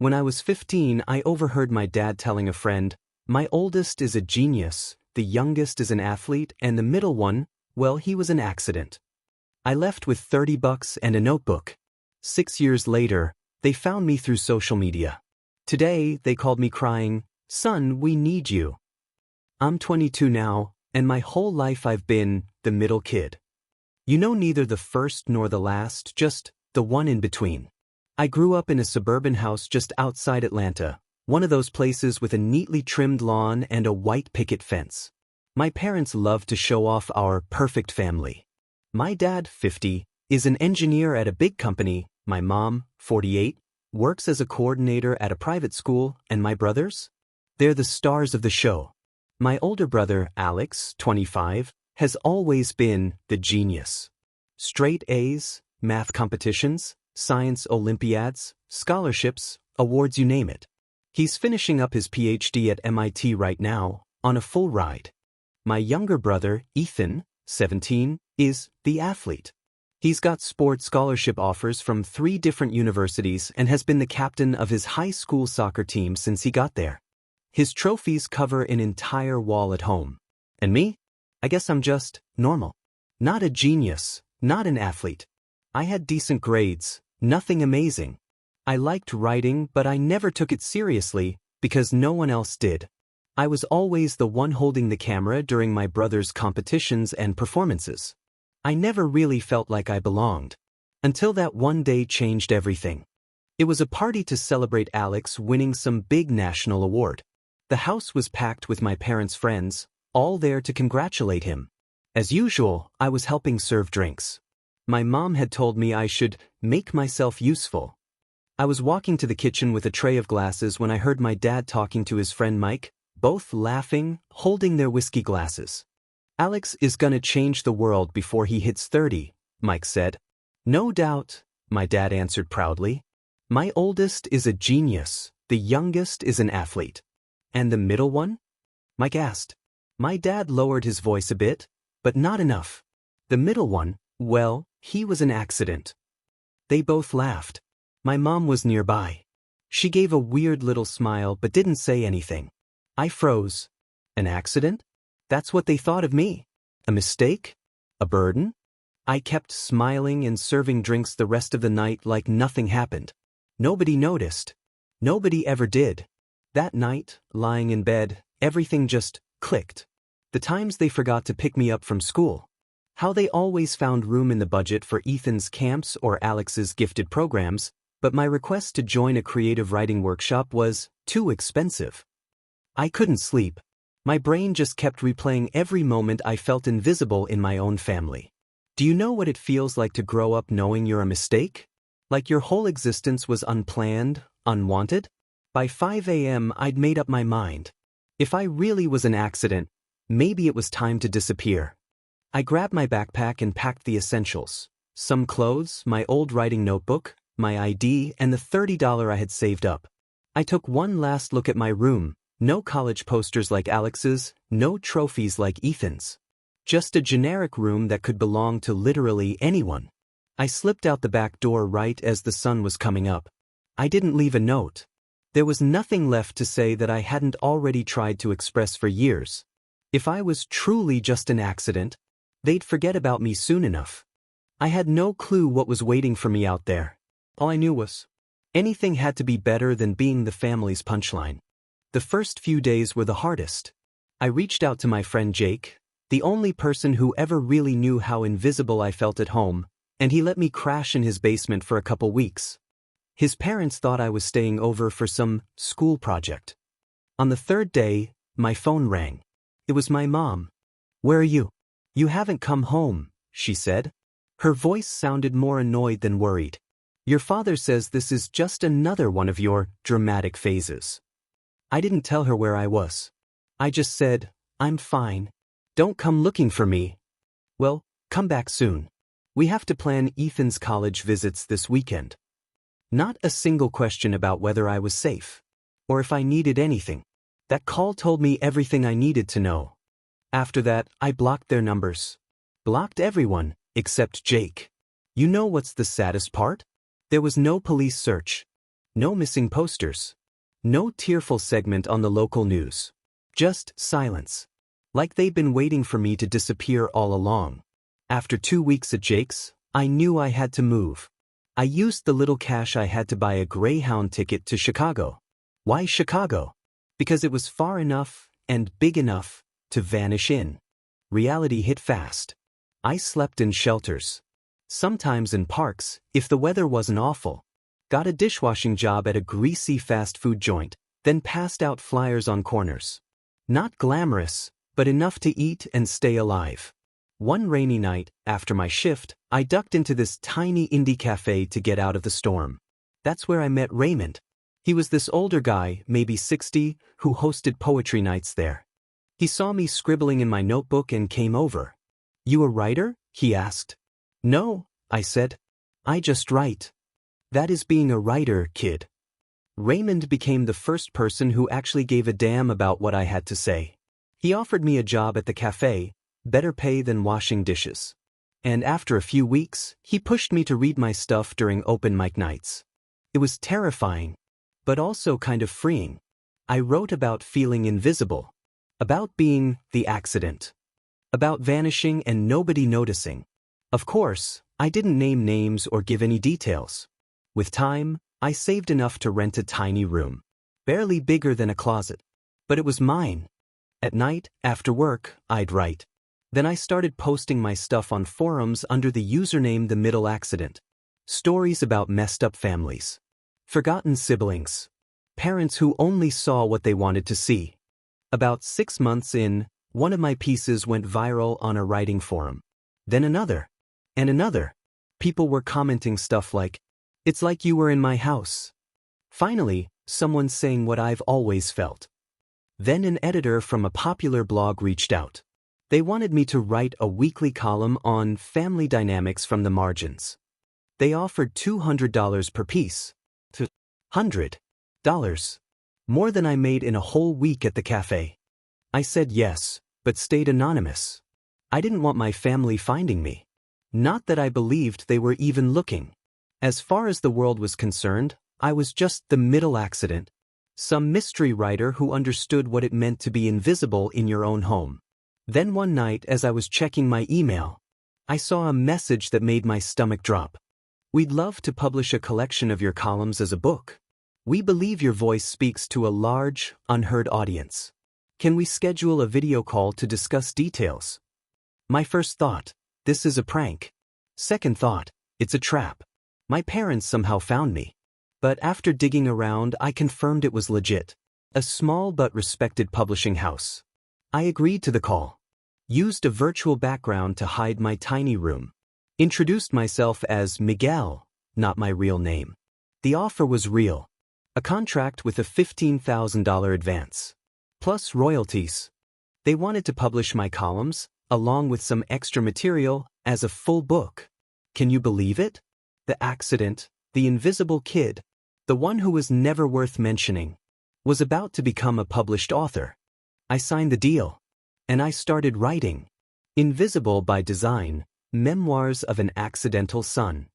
When I was 15, I overheard my dad telling a friend, "My oldest is a genius, the youngest is an athlete, and the middle one, well, he was an accident." I left with $30 and a notebook. 6 years later, they found me through social media. Today, they called me crying, "Son, we need you." I'm 22 now, and my whole life I've been the middle kid. You know, neither the first nor the last, just the one in between. I grew up in a suburban house just outside Atlanta, one of those places with a neatly trimmed lawn and a white picket fence. My parents loved to show off our perfect family. My dad, 50, is an engineer at a big company. My mom, 48, works as a coordinator at a private school, and my brothers? They're the stars of the show. My older brother, Alex, 25, has always been the genius. Straight A's, math competitions, science Olympiads, scholarships, awards, you name it. He's finishing up his PhD at MIT right now, on a full ride. My younger brother, Ethan, 17, is the athlete. He's got sports scholarship offers from 3 different universities and has been the captain of his high school soccer team since he got there. His trophies cover an entire wall at home. And me? I guess I'm just normal. Not a genius, not an athlete. I had decent grades, nothing amazing. I liked writing, but I never took it seriously because no one else did. I was always the one holding the camera during my brother's competitions and performances. I never really felt like I belonged. Until that one day changed everything. It was a party to celebrate Alex winning some big national award. The house was packed with my parents' friends, all there to congratulate him. As usual, I was helping serve drinks. My mom had told me I should make myself useful. I was walking to the kitchen with a tray of glasses when I heard my dad talking to his friend Mike, both laughing, holding their whiskey glasses. "Alex is gonna change the world before he hits 30, Mike said. "No doubt," my dad answered proudly. "My oldest is a genius, the youngest is an athlete." "And the middle one?" Mike asked. My dad lowered his voice a bit, but not enough. "The middle one, well, he was an accident." They both laughed. My mom was nearby. She gave a weird little smile but didn't say anything. I froze. An accident? That's what they thought of me. A mistake? A burden? I kept smiling and serving drinks the rest of the night like nothing happened. Nobody noticed. Nobody ever did. That night, lying in bed, everything just clicked. The times they forgot to pick me up from school. How they always found room in the budget for Ethan's camps or Alex's gifted programs, but my request to join a creative writing workshop was too expensive. I couldn't sleep. My brain just kept replaying every moment I felt invisible in my own family. Do you know what it feels like to grow up knowing you're a mistake? Like your whole existence was unplanned, unwanted? By 5 a.m. I'd made up my mind. If I really was an accident, maybe it was time to disappear. I grabbed my backpack and packed the essentials. Some clothes, my old writing notebook, my ID, and the $30 I had saved up. I took one last look at my room. No college posters like Alex's, no trophies like Ethan's. Just a generic room that could belong to literally anyone. I slipped out the back door right as the sun was coming up. I didn't leave a note. There was nothing left to say that I hadn't already tried to express for years. If I was truly just an accident, they'd forget about me soon enough. I had no clue what was waiting for me out there. All I knew was, anything had to be better than being the family's punchline. The first few days were the hardest. I reached out to my friend Jake, the only person who ever really knew how invisible I felt at home, and he let me crash in his basement for a couple weeks. His parents thought I was staying over for some school project. On the 3rd day, my phone rang. It was my mom. "Where are you?" "You haven't come home," she said. Her voice sounded more annoyed than worried. "Your father says this is just another one of your dramatic phases." I didn't tell her where I was. I just said, "I'm fine. Don't come looking for me." "Well, come back soon. We have to plan Ethan's college visits this weekend." Not a single question about whether I was safe, or if I needed anything. That call told me everything I needed to know. After that, I blocked their numbers. Blocked everyone, except Jake. You know what's the saddest part? There was no police search. No missing posters. No tearful segment on the local news. Just silence. Like they'd been waiting for me to disappear all along. After 2 weeks at Jake's, I knew I had to move. I used the little cash I had to buy a Greyhound ticket to Chicago. Why Chicago? Because it was far enough and big enough to vanish in. Reality hit fast. I slept in shelters. Sometimes in parks, if the weather wasn't awful. Got a dishwashing job at a greasy fast food joint, then passed out flyers on corners. Not glamorous, but enough to eat and stay alive. One rainy night, after my shift, I ducked into this tiny indie cafe to get out of the storm. That's where I met Raymond. He was this older guy, maybe 60, who hosted poetry nights there. He saw me scribbling in my notebook and came over. "You a writer?" he asked. "No," I said. "I just write." "That is being a writer, kid." Raymond became the first person who actually gave a damn about what I had to say. He offered me a job at the cafe, better pay than washing dishes. And after a few weeks, he pushed me to read my stuff during open mic nights. It was terrifying, but also kind of freeing. I wrote about feeling invisible, about being the accident, about vanishing and nobody noticing. Of course, I didn't name names or give any details. With time, I saved enough to rent a tiny room, barely bigger than a closet. But it was mine. At night, after work, I'd write. Then I started posting my stuff on forums under the username The Middle Accident. Stories about messed up families, forgotten siblings, parents who only saw what they wanted to see. About 6 months in, one of my pieces went viral on a writing forum. Then another. And another. People were commenting stuff like, "It's like you were in my house." Finally, someone saying what I've always felt. Then an editor from a popular blog reached out. They wanted me to write a weekly column on family dynamics from the margins. They offered $200 per piece. $100. More than I made in a whole week at the cafe. I said yes, but stayed anonymous. I didn't want my family finding me. Not that I believed they were even looking. As far as the world was concerned, I was just the middle accident. Some mystery writer who understood what it meant to be invisible in your own home. Then one night as I was checking my email, I saw a message that made my stomach drop. "We'd love to publish a collection of your columns as a book. We believe your voice speaks to a large, unheard audience. Can we schedule a video call to discuss details?" My first thought, this is a prank. Second thought, it's a trap. My parents somehow found me. But after digging around, I confirmed it was legit. A small but respected publishing house. I agreed to the call. Used a virtual background to hide my tiny room. Introduced myself as Miguel, not my real name. The offer was real. A contract with a $15,000 advance. Plus royalties. They wanted to publish my columns, along with some extra material, as a full book. Can you believe it? The accident, the invisible kid, the one who was never worth mentioning, was about to become a published author. I signed the deal. And I started writing. Invisible by Design, Memoirs of an Accidental Son.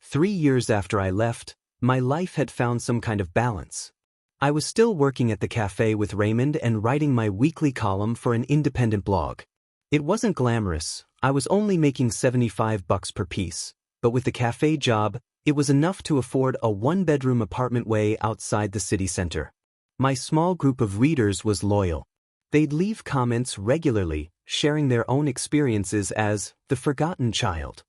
3 years after I left, my life had found some kind of balance. I was still working at the cafe with Raymond and writing my weekly column for an independent blog. It wasn't glamorous, I was only making $75 per piece, but with the cafe job, it was enough to afford a one-bedroom apartment way outside the city center. My small group of readers was loyal. They'd leave comments regularly, sharing their own experiences as the forgotten child.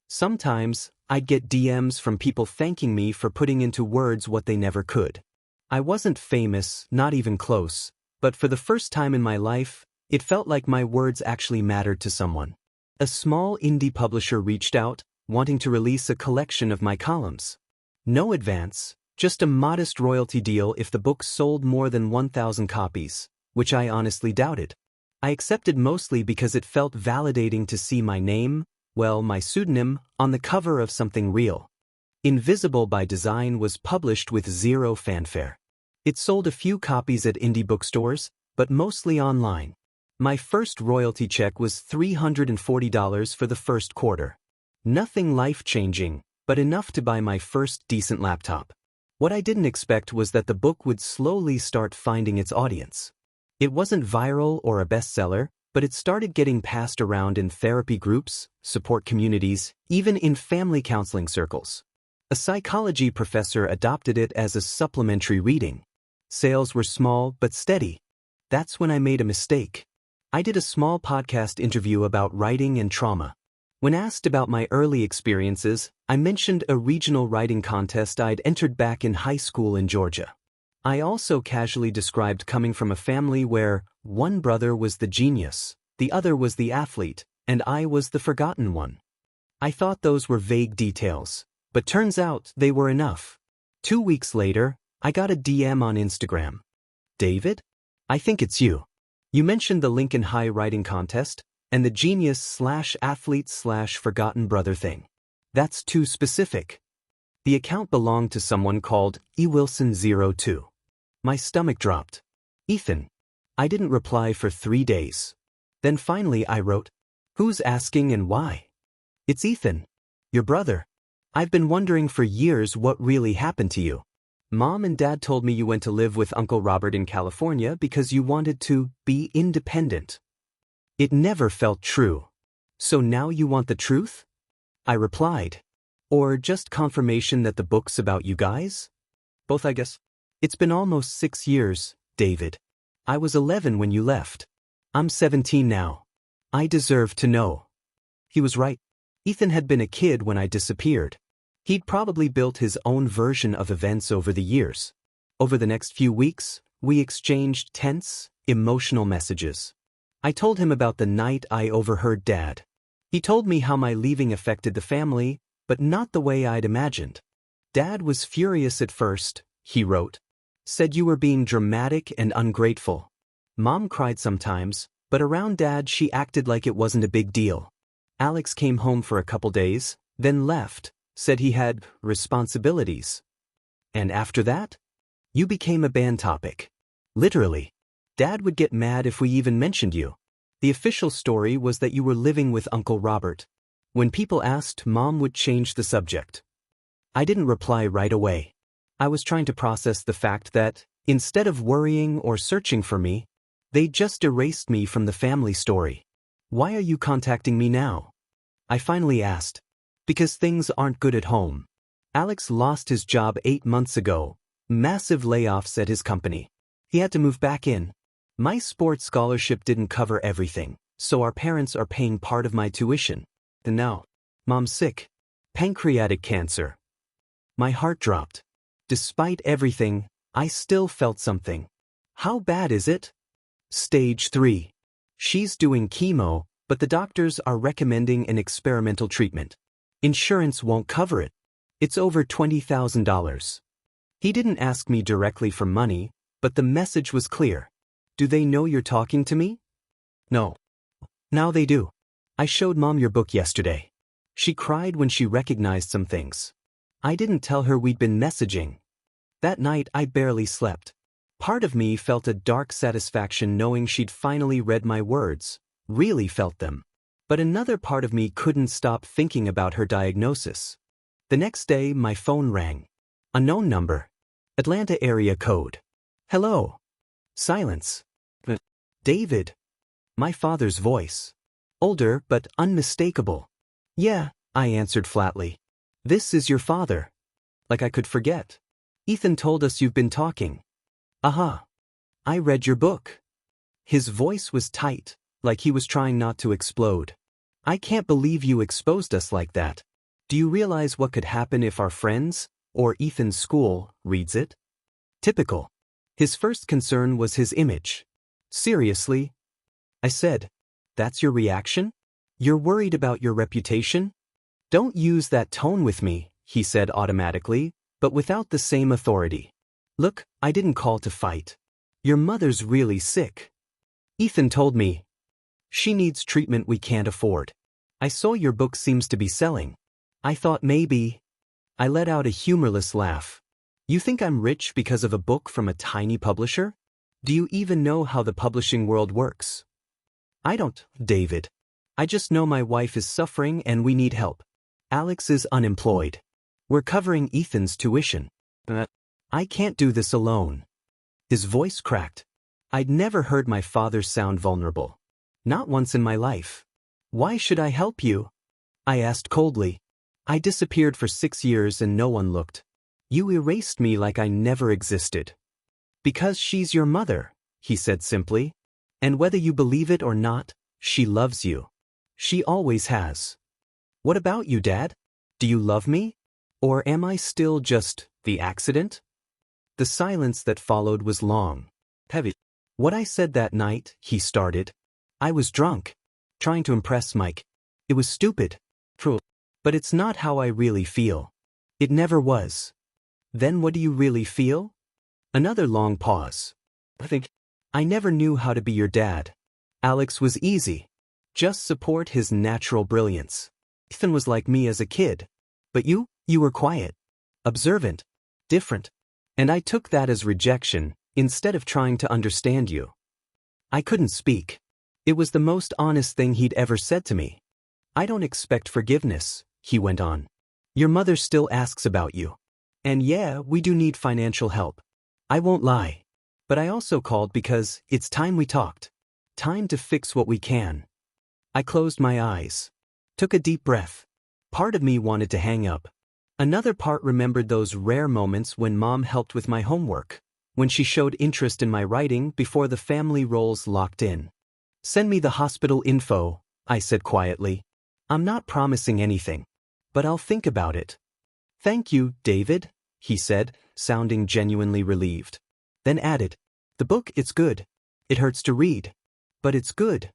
Sometimes, I'd get DMs from people thanking me for putting into words what they never could. I wasn't famous, not even close, but for the first time in my life, it felt like my words actually mattered to someone. A small indie publisher reached out, wanting to release a collection of my columns. No advance, just a modest royalty deal if the book sold more than 1,000 copies, which I honestly doubted. I accepted mostly because it felt validating to see my name, well, my pseudonym, on the cover of something real. Invisible by Design was published with zero fanfare. It sold a few copies at indie bookstores, but mostly online. My first royalty check was $340 for the first quarter. Nothing life-changing, but enough to buy my first decent laptop. What I didn't expect was that the book would slowly start finding its audience. It wasn't viral or a bestseller, but it started getting passed around in therapy groups, support communities, even in family counseling circles. A psychology professor adopted it as a supplementary reading. Sales were small but steady. That's when I made a mistake. I did a small podcast interview about writing and trauma. When asked about my early experiences, I mentioned a regional writing contest I'd entered back in high school in Georgia. I also casually described coming from a family where one brother was the genius, the other was the athlete, and I was the forgotten one. I thought those were vague details, but turns out they were enough. 2 weeks later, I got a DM on Instagram. David? I think it's you. You mentioned the Lincoln High writing contest and the genius/athlete/forgotten brother thing. That's too specific. The account belonged to someone called eWilson02. My stomach dropped. Ethan. I didn't reply for 3 days. Then finally I wrote, "Who's asking and why?" "It's Ethan. Your brother. I've been wondering for years what really happened to you. Mom and Dad told me you went to live with Uncle Robert in California because you wanted to be independent. It never felt true. So now you want the truth?" I replied. "Or just confirmation that the book's about you guys?" "Both, I guess." "It's been almost 6 years, David. I was 11 when you left. I'm 17 now. I deserve to know." He was right. Ethan had been a kid when I disappeared. He'd probably built his own version of events over the years. Over the next few weeks, we exchanged tense, emotional messages. I told him about the night I overheard Dad. He told me how my leaving affected the family, but not the way I'd imagined. "Dad was furious at first," he wrote. "Said you were being dramatic and ungrateful. Mom cried sometimes, but around Dad she acted like it wasn't a big deal. Alex came home for a couple days, then left, said he had responsibilities. And after that? You became a band topic. Literally. Dad would get mad if we even mentioned you. The official story was that you were living with Uncle Robert. When people asked, Mom would change the subject." I didn't reply right away. I was trying to process the fact that, instead of worrying or searching for me, they just erased me from the family story. "Why are you contacting me now?" I finally asked. "Because things aren't good at home. Alex lost his job 8 months ago. Massive layoffs at his company. He had to move back in. My sports scholarship didn't cover everything, so our parents are paying part of my tuition. And now, Mom's sick. Pancreatic cancer." My heart dropped. Despite everything, I still felt something. "How bad is it?" "Stage 3. She's doing chemo, but the doctors are recommending an experimental treatment. Insurance won't cover it. It's over $20,000. He didn't ask me directly for money, but the message was clear. "Do they know you're talking to me?" "No." "Now they do. I showed Mom your book yesterday. She cried when she recognized some things. I didn't tell her we'd been messaging. That night I barely slept. Part of me felt a dark satisfaction knowing she'd finally read my words, really felt them. But another part of me couldn't stop thinking about her diagnosis. The next day my phone rang. Unknown number. Atlanta area code. "Hello." Silence. "David." My father's voice. Older but unmistakable. "Yeah," I answered flatly. "This is your father." Like I could forget. "Ethan told us you've been talking." "Aha. I read your book." His voice was tight, like he was trying not to explode. "I can't believe you exposed us like that. Do you realize what could happen if our friends, or Ethan's school, reads it?" Typical. His first concern was his image. "Seriously?" I said. "That's your reaction? You're worried about your reputation?" "Don't use that tone with me," he said automatically, but without the same authority. "Look, I didn't call to fight. Your mother's really sick. Ethan told me. She needs treatment we can't afford. I saw your book seems to be selling. I thought maybe." I let out a humorless laugh. "You think I'm rich because of a book from a tiny publisher? Do you even know how the publishing world works?" "I don't, David. I just know my wife is suffering and we need help. Alex is unemployed. We're covering Ethan's tuition." I can't do this alone. His voice cracked. I'd never heard my father sound vulnerable. Not once in my life. Why should I help you? I asked coldly. I disappeared for 6 years and no one looked. You erased me like I never existed. Because she's your mother, he said simply. And whether you believe it or not, she loves you. She always has. What about you, Dad? Do you love me? Or am I still just the accident? The silence that followed was long, heavy. What I said that night, he started. I was drunk, trying to impress Mike. It was stupid, cruel. But it's not how I really feel. It never was. Then what do you really feel? Another long pause. I never knew how to be your dad. Alex was easy. Just support his natural brilliance. Ethan was like me as a kid. But you were quiet, observant, different. And I took that as rejection, instead of trying to understand you. I couldn't speak. It was the most honest thing he'd ever said to me. I don't expect forgiveness, he went on. Your mother still asks about you. And yeah, we do need financial help. I won't lie. But I also called because it's time we talked. Time to fix what we can. I closed my eyes. Took a deep breath. Part of me wanted to hang up. Another part remembered those rare moments when Mom helped with my homework, when she showed interest in my writing before the family roles locked in. Send me the hospital info, I said quietly. I'm not promising anything, but I'll think about it. Thank you, David, he said, sounding genuinely relieved. Then added, the book, it's good. It hurts to read, but it's good.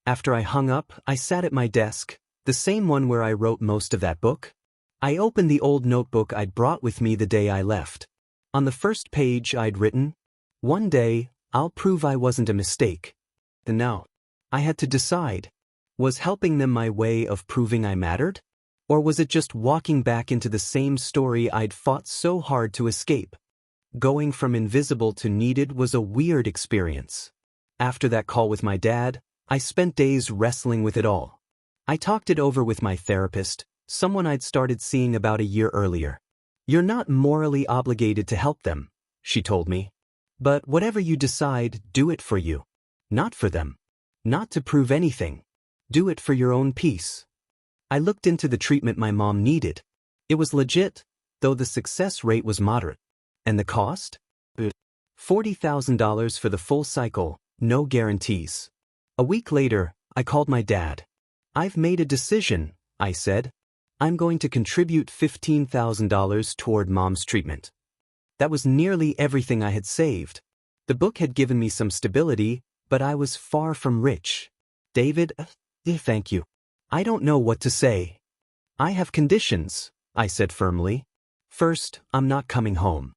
After I hung up, I sat at my desk, the same one where I wrote most of that book. I opened the old notebook I'd brought with me the day I left. On the first page I'd written, one day, I'll prove I wasn't a mistake. And now, I had to decide, was helping them my way of proving I mattered? Or was it just walking back into the same story I'd fought so hard to escape? Going from invisible to needed was a weird experience. After that call with my dad, I spent days wrestling with it all. I talked it over with my therapist, someone I'd started seeing about a year earlier. You're not morally obligated to help them, she told me. But whatever you decide, do it for you. Not for them. Not to prove anything. Do it for your own peace. I looked into the treatment my mom needed. It was legit, though the success rate was moderate. And the cost? $40,000 for the full cycle, no guarantees. A week later, I called my dad. I've made a decision, I said. I'm going to contribute $15,000 toward Mom's treatment. That was nearly everything I had saved. The book had given me some stability, but I was far from rich. David, thank you. I don't know what to say. I have conditions, I said firmly. First, I'm not coming home.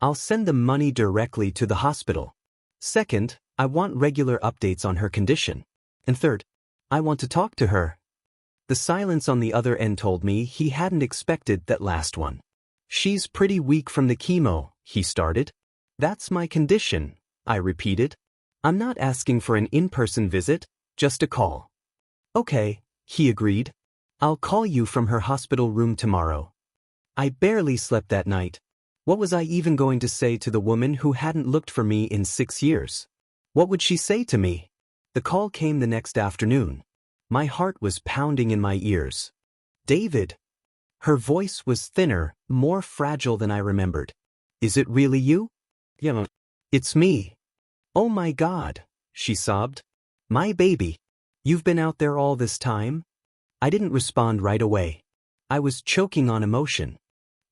I'll send the money directly to the hospital. Second, I want regular updates on her condition. And third, I want to talk to her. The silence on the other end told me he hadn't expected that last one. She's pretty weak from the chemo, he started. That's my condition, I repeated. I'm not asking for an in-person visit, just a call. Okay, he agreed. I'll call you from her hospital room tomorrow. I barely slept that night. What was I even going to say to the woman who hadn't looked for me in 6 years? What would she say to me? The call came the next afternoon. My heart was pounding in my ears. David. Her voice was thinner, more fragile than I remembered. Is it really you? Yeah, it's me. Oh my God, she sobbed. My baby. You've been out there all this time? I didn't respond right away. I was choking on emotion.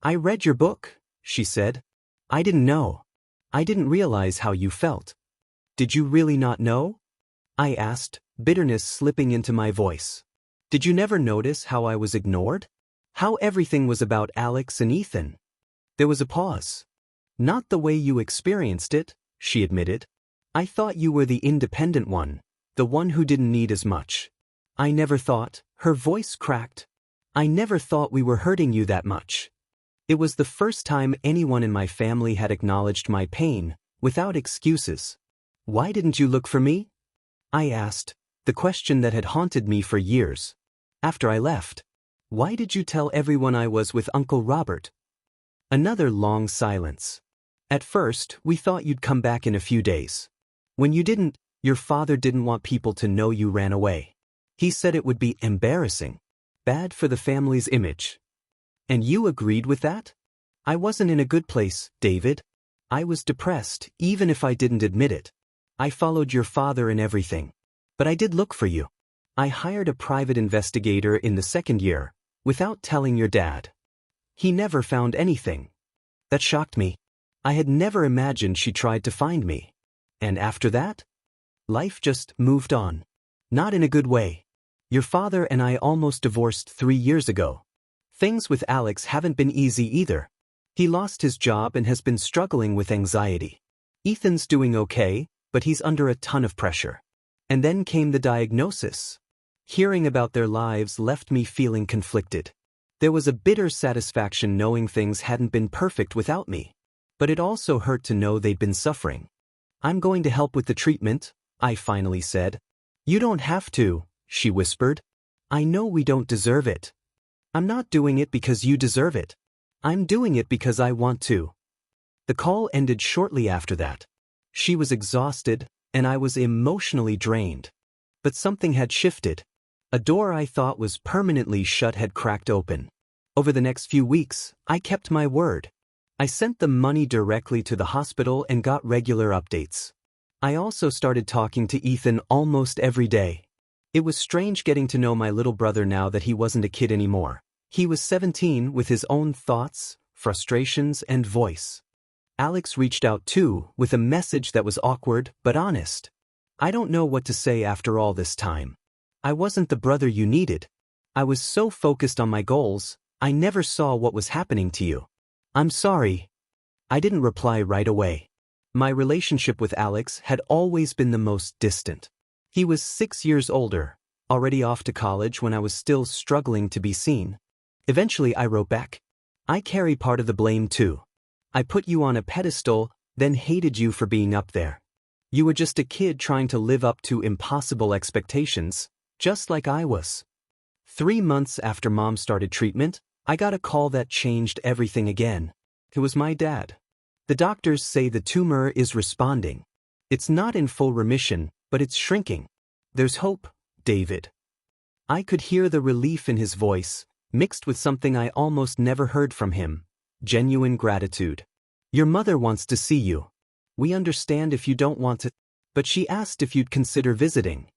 I read your book, she said. I didn't know. I didn't realize how you felt. Did you really not know? I asked, bitterness slipping into my voice. Did you never notice how I was ignored? How everything was about Alex and Ethan? There was a pause. Not the way you experienced it, she admitted. I thought you were the independent one, the one who didn't need as much. I never thought, her voice cracked. I never thought we were hurting you that much. It was the first time anyone in my family had acknowledged my pain, without excuses. Why didn't you look for me? I asked, the question that had haunted me for years. After I left, why did you tell everyone I was with Uncle Robert? Another long silence. At first, we thought you'd come back in a few days. When you didn't, your father didn't want people to know you ran away. He said it would be embarrassing, bad for the family's image. And you agreed with that? I wasn't in a good place, David. I was depressed, even if I didn't admit it. I followed your father in everything. But I did look for you. I hired a private investigator in the second year, without telling your dad. He never found anything. That shocked me. I had never imagined she tried to find me. And after that? Life just moved on. Not in a good way. Your father and I almost divorced 3 years ago. Things with Alex haven't been easy either. He lost his job and has been struggling with anxiety. Ethan's doing okay, but he's under a ton of pressure. And then came the diagnosis. Hearing about their lives left me feeling conflicted. There was a bitter satisfaction knowing things hadn't been perfect without me. But it also hurt to know they'd been suffering. I'm going to help with the treatment, I finally said. You don't have to, she whispered. I know we don't deserve it. I'm not doing it because you deserve it. I'm doing it because I want to. The call ended shortly after that. She was exhausted, and I was emotionally drained. But something had shifted. A door I thought was permanently shut had cracked open. Over the next few weeks, I kept my word. I sent the money directly to the hospital and got regular updates. I also started talking to Ethan almost every day. It was strange getting to know my little brother now that he wasn't a kid anymore. He was 17 with his own thoughts, frustrations, and voice. Alex reached out too, with a message that was awkward but honest. I don't know what to say after all this time. I wasn't the brother you needed. I was so focused on my goals, I never saw what was happening to you. I'm sorry. I didn't reply right away. My relationship with Alex had always been the most distant. He was 6 years older, already off to college when I was still struggling to be seen. Eventually I wrote back. I carry part of the blame too. I put you on a pedestal, then hated you for being up there. You were just a kid trying to live up to impossible expectations, just like I was. 3 months after Mom started treatment, I got a call that changed everything again. It was my dad. The doctors say the tumor is responding. It's not in full remission, but it's shrinking. There's hope, David. I could hear the relief in his voice, mixed with something I almost never heard from him, genuine gratitude. Your mother wants to see you. We understand if you don't want to, but she asked if you'd consider visiting.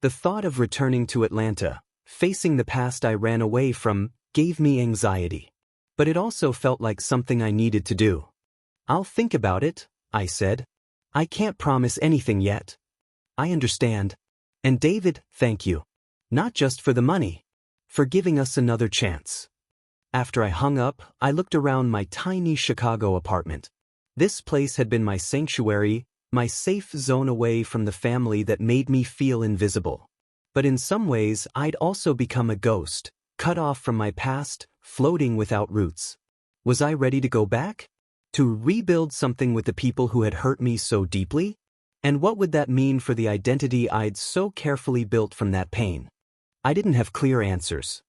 The thought of returning to Atlanta, facing the past I ran away from, gave me anxiety. But it also felt like something I needed to do. I'll think about it, I said. I can't promise anything yet. I understand. And David, thank you. Not just for the money. For giving us another chance. After I hung up, I looked around my tiny Chicago apartment. This place had been my sanctuary, my safe zone away from the family that made me feel invisible. But in some ways, I'd also become a ghost, cut off from my past, floating without roots. Was I ready to go back? To rebuild something with the people who had hurt me so deeply? And what would that mean for the identity I'd so carefully built from that pain? I didn't have clear answers.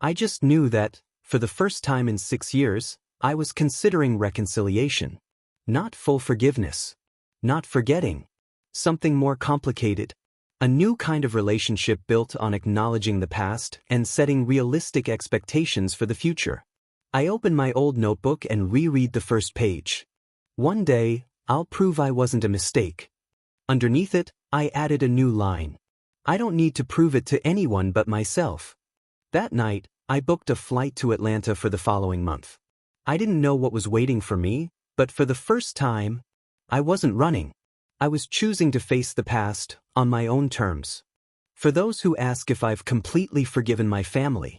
I just knew that, for the first time in 6 years, I was considering reconciliation. Not full forgiveness. Not forgetting. Something more complicated. A new kind of relationship built on acknowledging the past and setting realistic expectations for the future. I opened my old notebook and reread the first page. One day, I'll prove I wasn't a mistake. Underneath it, I added a new line. I don't need to prove it to anyone but myself. That night, I booked a flight to Atlanta for the following month. I didn't know what was waiting for me, but for the first time, I wasn't running. I was choosing to face the past on my own terms. For those who ask if I've completely forgiven my family,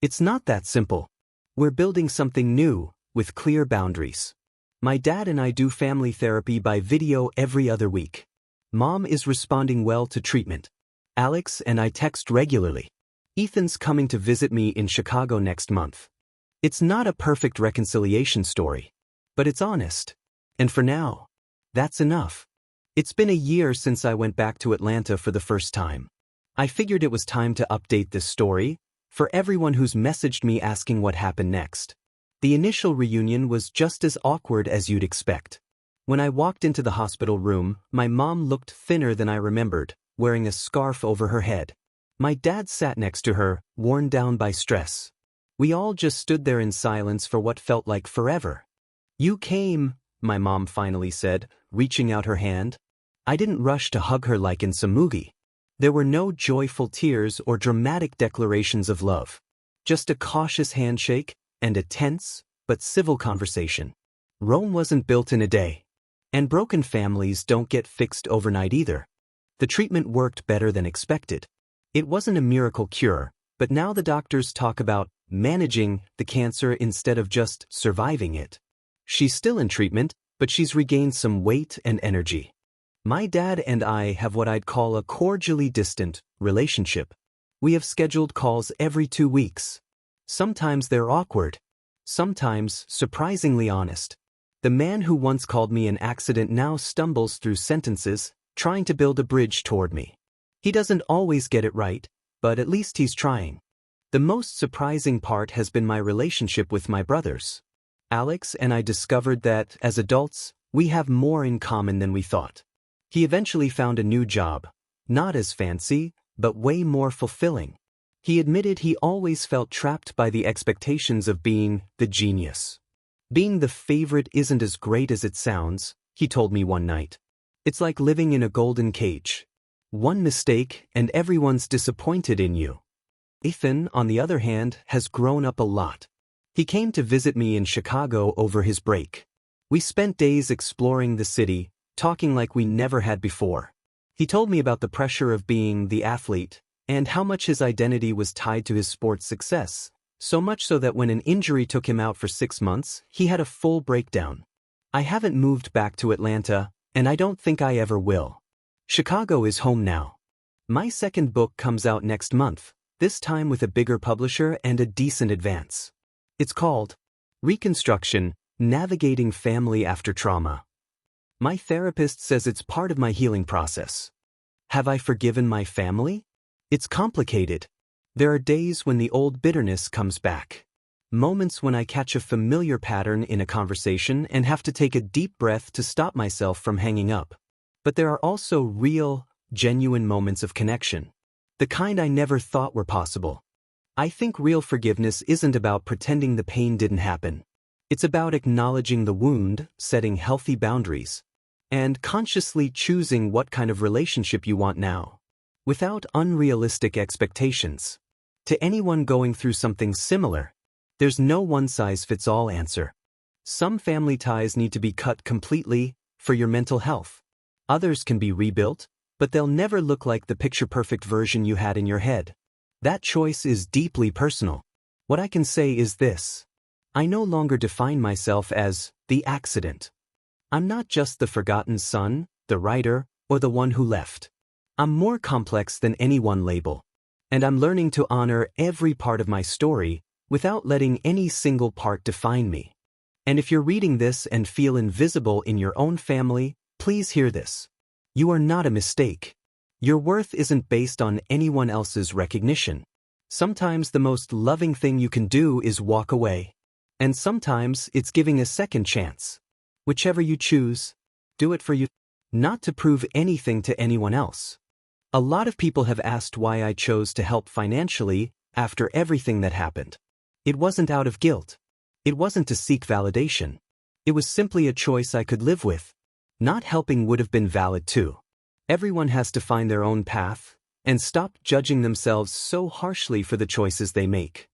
it's not that simple. We're building something new, with clear boundaries. My dad and I do family therapy by video every other week. Mom is responding well to treatment. Alex and I text regularly. Ethan's coming to visit me in Chicago next month. It's not a perfect reconciliation story, but it's honest. And for now, that's enough. It's been a year since I went back to Atlanta for the first time. I figured it was time to update this story, for everyone who's messaged me asking what happened next. The initial reunion was just as awkward as you'd expect. When I walked into the hospital room, my mom looked thinner than I remembered, wearing a scarf over her head. My dad sat next to her, worn down by stress. We all just stood there in silence for what felt like forever. "You came," my mom finally said, reaching out her hand. I didn't rush to hug her like in some movie. There were no joyful tears or dramatic declarations of love. Just a cautious handshake and a tense, but civil conversation. Rome wasn't built in a day. And broken families don't get fixed overnight either. The treatment worked better than expected. It wasn't a miracle cure, but now the doctors talk about managing the cancer instead of just surviving it. She's still in treatment, but she's regained some weight and energy. My dad and I have what I'd call a cordially distant relationship. We have scheduled calls every 2 weeks. Sometimes they're awkward. Sometimes surprisingly honest. The man who once called me an accident now stumbles through sentences, trying to build a bridge toward me. He doesn't always get it right, but at least he's trying. The most surprising part has been my relationship with my brothers. Alex and I discovered that, as adults, we have more in common than we thought. He eventually found a new job, not as fancy, but way more fulfilling. He admitted he always felt trapped by the expectations of being the genius. Being the favorite isn't as great as it sounds, he told me one night. It's like living in a golden cage. One mistake and everyone's disappointed in you. Ethan, on the other hand, has grown up a lot. He came to visit me in Chicago over his break. We spent days exploring the city, talking like we never had before. He told me about the pressure of being the athlete, and how much his identity was tied to his sports success, so much so that when an injury took him out for 6 months, he had a full breakdown. I haven't moved back to Atlanta, and I don't think I ever will. Chicago is home now. My second book comes out next month, this time with a bigger publisher and a decent advance. It's called Reconstruction: Navigating Family After Trauma. My therapist says it's part of my healing process. Have I forgiven my family? It's complicated. There are days when the old bitterness comes back. Moments when I catch a familiar pattern in a conversation and have to take a deep breath to stop myself from hanging up. But there are also real, genuine moments of connection. The kind I never thought were possible. I think real forgiveness isn't about pretending the pain didn't happen. It's about acknowledging the wound, setting healthy boundaries, and consciously choosing what kind of relationship you want now, without unrealistic expectations. To anyone going through something similar, there's no one-size-fits-all answer. Some family ties need to be cut completely for your mental health. Others can be rebuilt, but they'll never look like the picture-perfect version you had in your head. That choice is deeply personal. What I can say is this: I no longer define myself as the accident. I'm not just the forgotten son, the writer, or the one who left. I'm more complex than any one label. And I'm learning to honor every part of my story without letting any single part define me. And if you're reading this and feel invisible in your own family, please hear this. You are not a mistake. Your worth isn't based on anyone else's recognition. Sometimes the most loving thing you can do is walk away. And sometimes it's giving a second chance. Whichever you choose, do it for you, not to prove anything to anyone else. A lot of people have asked why I chose to help financially after everything that happened. It wasn't out of guilt. It wasn't to seek validation. It was simply a choice I could live with. Not helping would have been valid too. Everyone has to find their own path and stop judging themselves so harshly for the choices they make.